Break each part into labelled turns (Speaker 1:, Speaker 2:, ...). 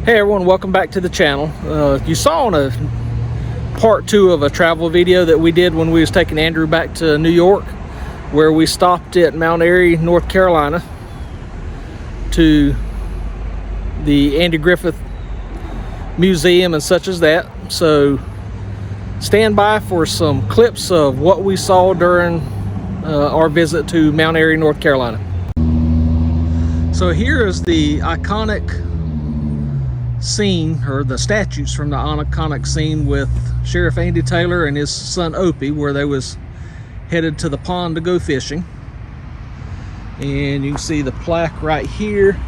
Speaker 1: Hey everyone, welcome back to the channel. You saw on a part 2 of a travel video that we did when we was taking Andrew back to New York, where we stopped at Mount Airy, North Carolina to the Andy Griffith Museum and such as that. So stand by for some clips of what we saw during our visit to Mount Airy, North Carolina. So here is the iconic scene, or the statues from the iconic scene with Sheriff Andy Taylor and his son Opie, where they was headed to the pond to go fishing. And you can see the plaque right here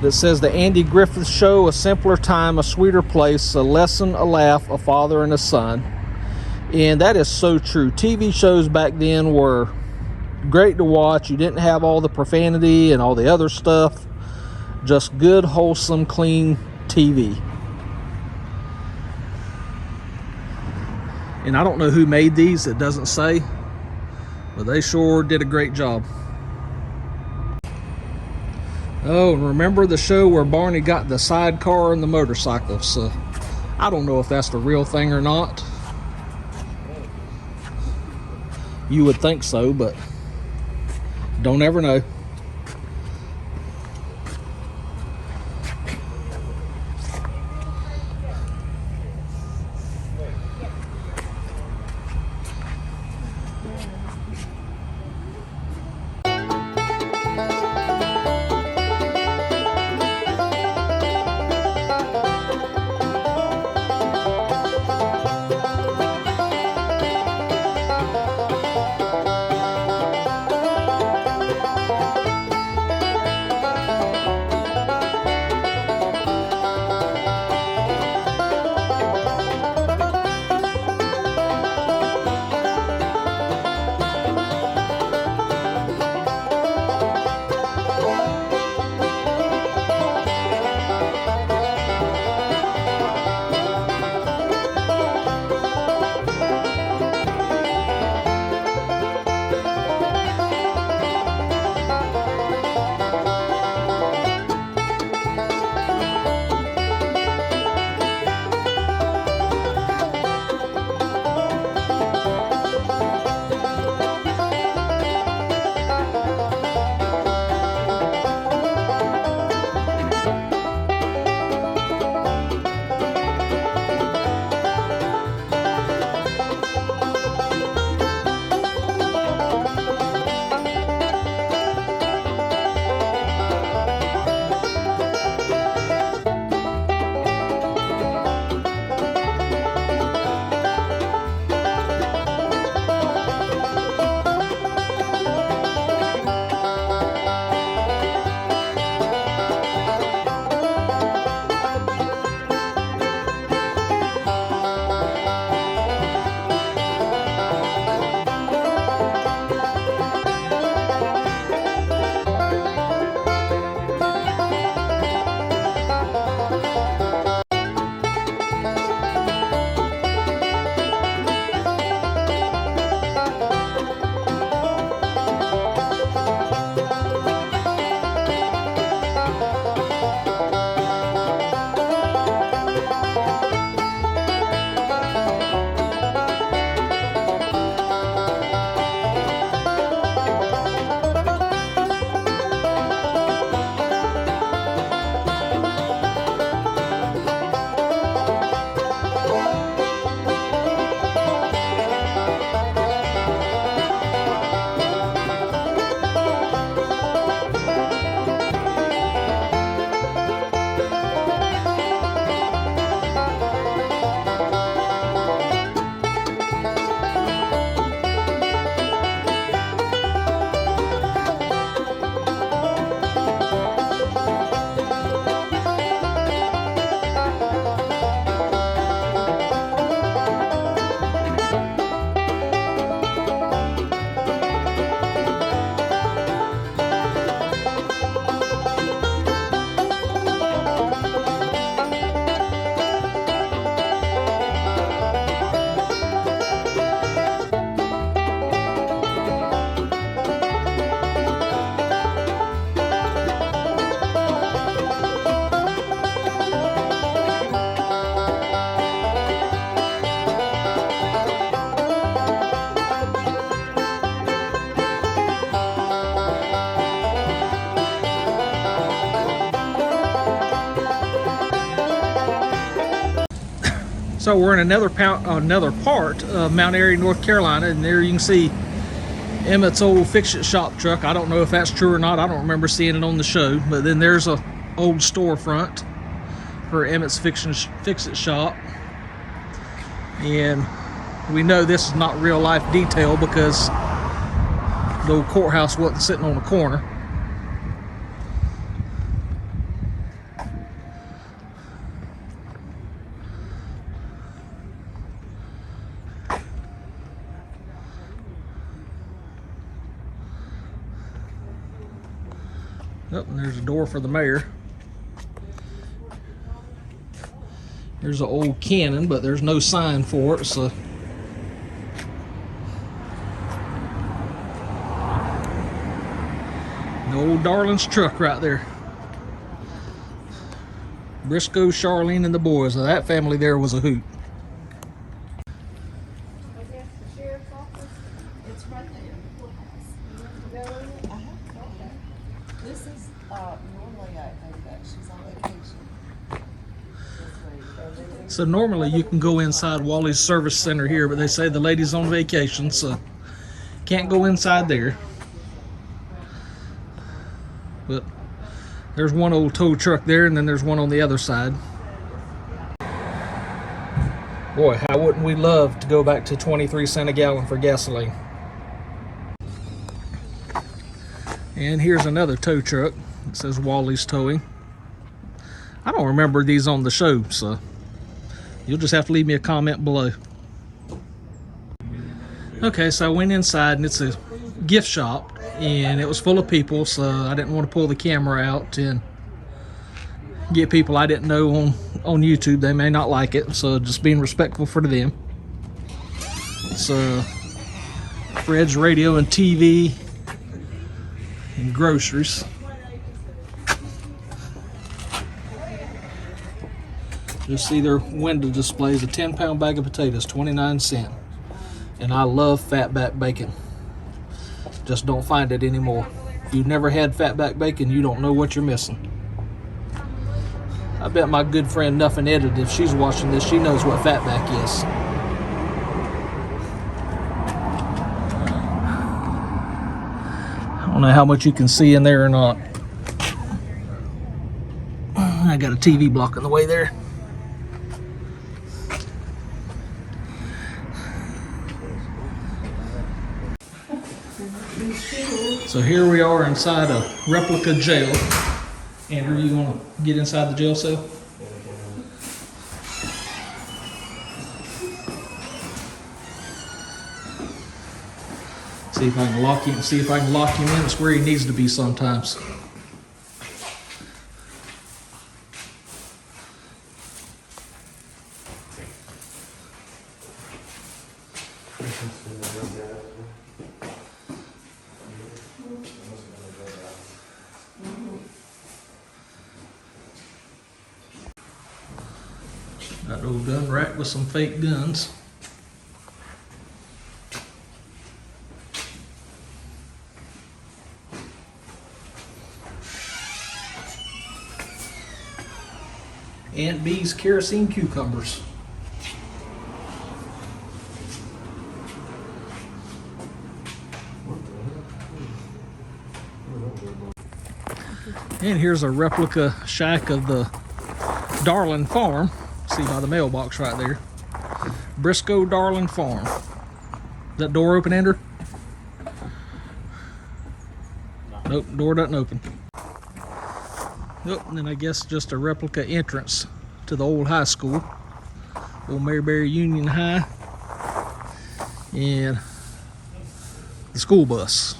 Speaker 1: that says the Andy Griffith Show, a simpler time, a sweeter place, a lesson, a laugh, a father and a son. And that is so true. TV shows back then were great to watch. You didn't have all the profanity and all the other stuff. Just good, wholesome, clean TV. And I don't know who made these, it doesn't say, but they sure did a great job. Oh, and remember the show where Barney got the sidecar and the motorcycle? So I don't know if that's the real thing or not. You would think so, but don't ever know. So we're in another part of Mount Airy, North Carolina, and there you can see Emmett's old fix-it shop truck. I don't know if that's true or not. I don't remember seeing it on the show. But then there's a old storefront for Emmett's fix-it shop, and we know this is not real life detail because the old courthouse wasn't sitting on the corner. Oh, and there's a door for the mayor. There's an old cannon, but there's no sign for it, so. The old Darling's truck right there. Briscoe, Charlene, and the boys. Now, that family there was a hoot.
Speaker 2: This is normally I think she's on vacation.
Speaker 1: So normally you can go inside Wally's Service Center here, but they say the lady's on vacation, so can't go inside there. But there's one old tow truck there, and then there's one on the other side. Boy, how wouldn't we love to go back to 23 cents a gallon for gasoline? And here's another tow truck. It says Wally's Towing. I don't remember these on the show, so you'll just have to leave me a comment below. Okay, so I went inside, and it's a gift shop, and it was full of people, so I didn't want to pull the camera out and get people I didn't know on YouTube. They may not like it, so just being respectful for them. So Fred's radio and TV and groceries. Just see their window displays. A 10-pound bag of potatoes, 29 cents. And I love fatback bacon. Just don't find it anymore. If you've never had fatback bacon, you don't know what you're missing. I bet my good friend Nuffin Edit, if she's watching this, she knows what fatback is. I don't know how much you can see in there or not. I got a TV blocking the way there. So here we are inside a replica jail. Andrew, you want to get inside the jail cell? See if I can lock him. See if I can lock him in. It's where he needs to be sometimes. Got old gun rack with some fake guns. Aunt B's kerosene cucumbers. And here's a replica shack of the Darling Farm. See by the mailbox right there. Briscoe Darling Farm. Is that door open, Andrew? Nope, door doesn't open. Nope, and then I guess just a replica entrance to the old high school. Old Mayberry Union High. And the school bus.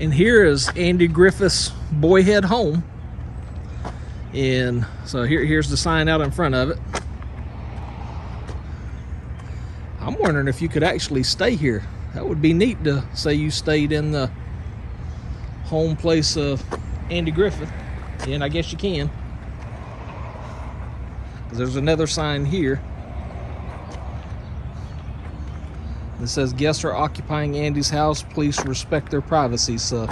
Speaker 1: And here is Andy Griffith's Boyhead home. And so here's the sign out in front of it. I'm wondering if you could actually stay here. That would be neat to say you stayed in the home place of Andy Griffith. And I guess you can. There's another sign here that says guests are occupying Andy's house. Please respect their privacy. So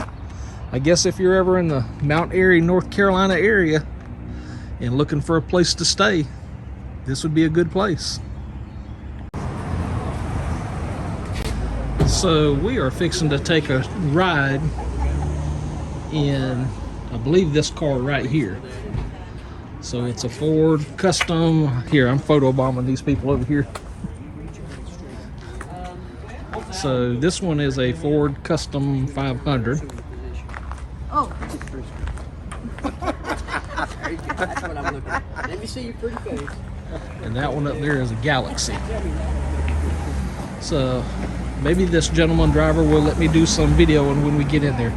Speaker 1: I guess if you're ever in the Mount Airy, North Carolina area and looking for a place to stay, this would be a good place. So we are fixing to take a ride in, I believe, this car right here. So it's a Ford Custom. Here, I'm photobombing these people over here. So this one is a Ford Custom 500.
Speaker 3: Oh. That's what I'm looking at. Let me see your pretty face.
Speaker 1: And that one up there is a Galaxy. So maybe this gentleman driver will let me do some videoing when we get in there.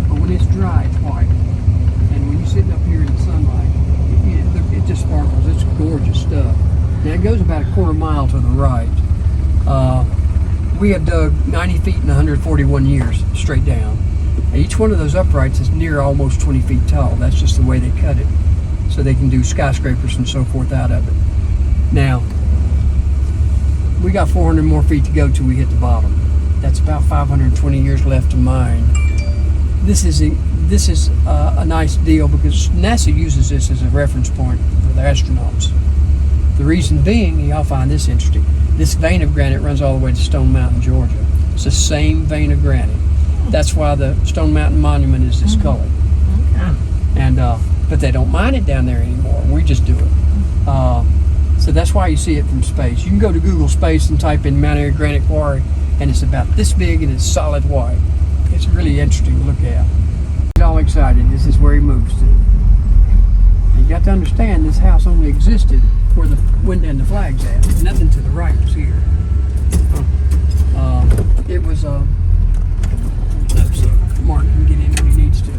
Speaker 3: But when it's dry, it's white. And when you're sitting up here in the sunlight, it just sparkles. It's gorgeous stuff. Now it goes about a quarter mile to the right. We have dug 90 feet in 141 years straight down. Each one of those uprights is near almost 20 feet tall. That's just the way they cut it, so they can do skyscrapers and so forth out of it. Now, we got 400 more feet to go till we hit the bottom. That's about 520 years left to mine. This is a nice deal because NASA uses this as a reference point for the astronauts. The reason being, y'all find this interesting, this vein of granite runs all the way to Stone Mountain, Georgia. It's the same vein of granite. That's why the Stone Mountain Monument is this color. Okay. And but they don't mine it down there anymore. We just do it. So that's why you see it from space. You can go to Google Space and type in Mount Airy Granite Quarry, and it's about this big and it's solid white. It's really interesting to look at. He's all excited. This is where he moves to. You got to understand, this house only existed where the window and the flag's at. Nothing to the right was here. It was so Mark can get in when he needs to.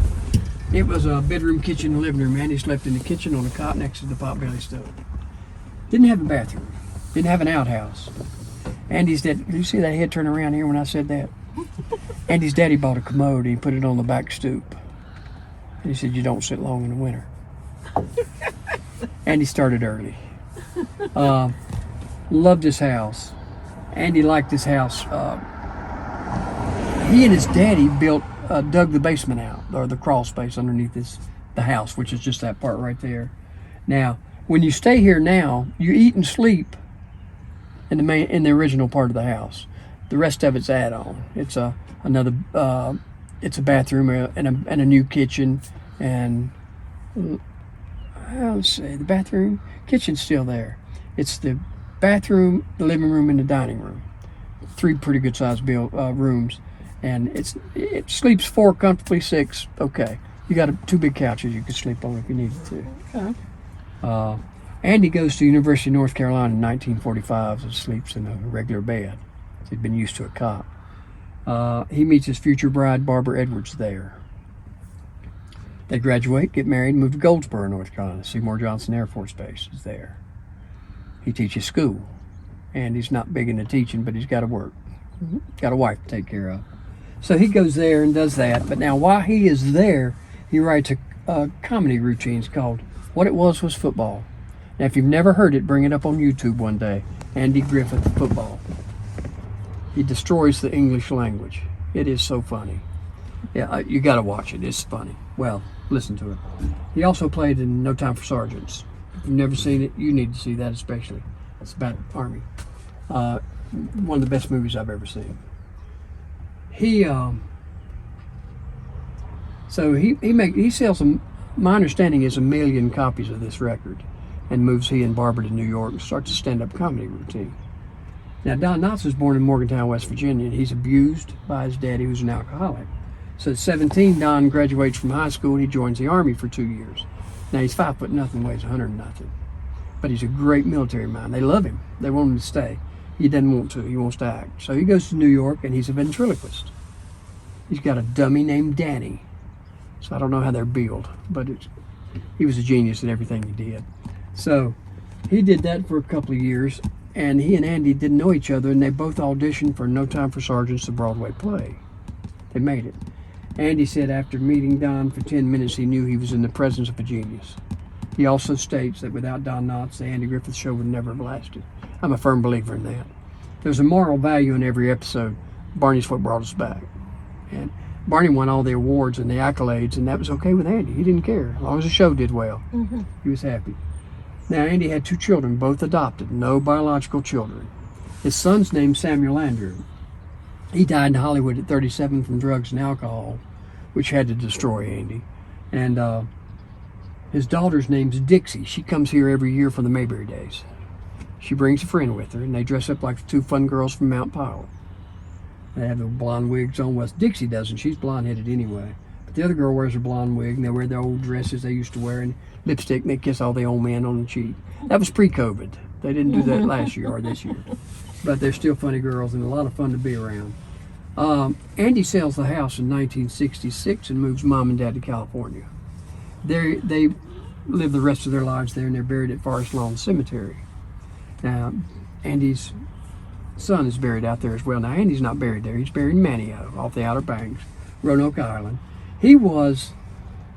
Speaker 3: It was a bedroom, kitchen, and living room. Andy slept in the kitchen on a cot next to the potbelly stove. Didn't have a bathroom. Didn't have an outhouse. Andy's dad, did you see that head turn around here when I said that? Andy's daddy bought a commode. He put it on the back stoop. And he said, you don't sit long in the winter. Andy started early. Loved his house. Andy liked his house. He and his daddy dug the basement out, or the crawl space underneath the house, which is just that part right there. Now, when you stay here now, you eat and sleep in the original part of the house. The rest of it's add-on. It's it's a bathroom and a new kitchen, and let's see, the bathroom, kitchen's still there. It's the bathroom, the living room, and the dining room. 3 pretty good sized rooms, and it sleeps 4 comfortably, 6 okay. You got 2 big couches you can sleep on if you needed to. Okay. Andy goes to University of North Carolina in 1945 and sleeps in a regular bed. He'd been used to a cot. He meets his future bride, Barbara Edwards, there. They graduate, get married, move to Goldsboro, North Carolina. Seymour Johnson Air Force Base is there. He teaches school, and he's not big into teaching, but he's got to work. Got a wife to take care of. So he goes there and does that. But now while he is there, he writes a comedy routines called What It Was Football. Now if you've never heard it, bring it up on YouTube one day. Andy Griffith Football. He destroys the English language. It is so funny. Yeah, you got to watch it. It's funny. Well, listen to it. He also played in No Time for Sergeants. If you've never seen it, you need to see that especially. It's about Army. One of the best movies I've ever seen. He sells my understanding is 1 million copies of this record, and moves he and Barbara to New York and starts a stand-up comedy routine. Now, Don Knotts was born in Morgantown, West Virginia, and he's abused by his daddy, who's an alcoholic. So at 17, Don graduates from high school and he joins the Army for 2 years. Now, he's 5 foot nothing, weighs 100 nothing. But he's a great military man. They love him. They want him to stay. He doesn't want to. He wants to act. So he goes to New York, and he's a ventriloquist. He's got a dummy named Danny. So I don't know how they're billed, but he was a genius at everything he did. So he did that for a couple of years, and he and Andy didn't know each other, and they both auditioned for No Time for Sergeants, the Broadway play. They made it. Andy said after meeting Don for 10 minutes, he knew he was in the presence of a genius. He also states that without Don Knotts, the Andy Griffith Show would never have lasted. I'm a firm believer in that. There's a moral value in every episode. Barney's what brought us back. And Barney won all the awards and the accolades, and that was okay with Andy. He didn't care. As long as the show did well, he was happy. Now, Andy had 2 children, both adopted, no biological children. His son's named Samuel Andrew. He died in Hollywood at 37 from drugs and alcohol, which had to destroy Andy. And his daughter's name's Dixie. She comes here every year for the Mayberry days. She brings a friend with her, and they dress up like 2 fun girls from Mount Pilot. They have the blonde wigs on. Well, Dixie doesn't. She's blonde-headed anyway. But the other girl wears a blonde wig, and they wear their old dresses they used to wear, and lipstick, and they kiss all the old men on the cheek. That was pre-COVID. They didn't do that last year or this year. But they're still funny girls and a lot of fun to be around. Andy sells the house in 1966 and moves Mom and Dad to California. They live the rest of their lives there, and they're buried at Forest Lawn Cemetery. Now, Andy's son is buried out there as well. Now, Andy's not buried there. He's buried in Manio, off the Outer Banks, Roanoke Island. He was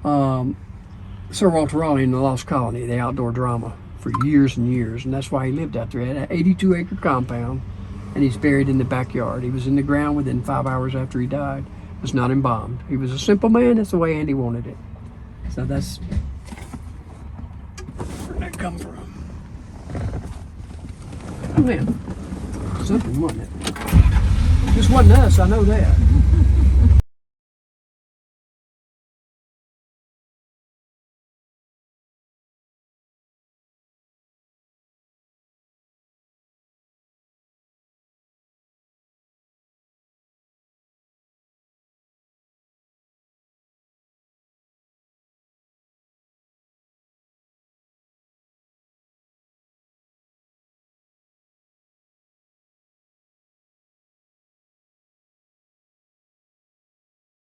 Speaker 3: Sir Walter Raleigh in the Lost Colony, the outdoor drama, for years and years, and that's why he lived out there. He had an 82-acre compound, and he's buried in the backyard. He was in the ground within 5 hours after he died. Was not embalmed. He was a simple man. That's the way Andy wanted it. So that's where'd that come from? Oh man, something, wasn't it? This wasn't us, I know that.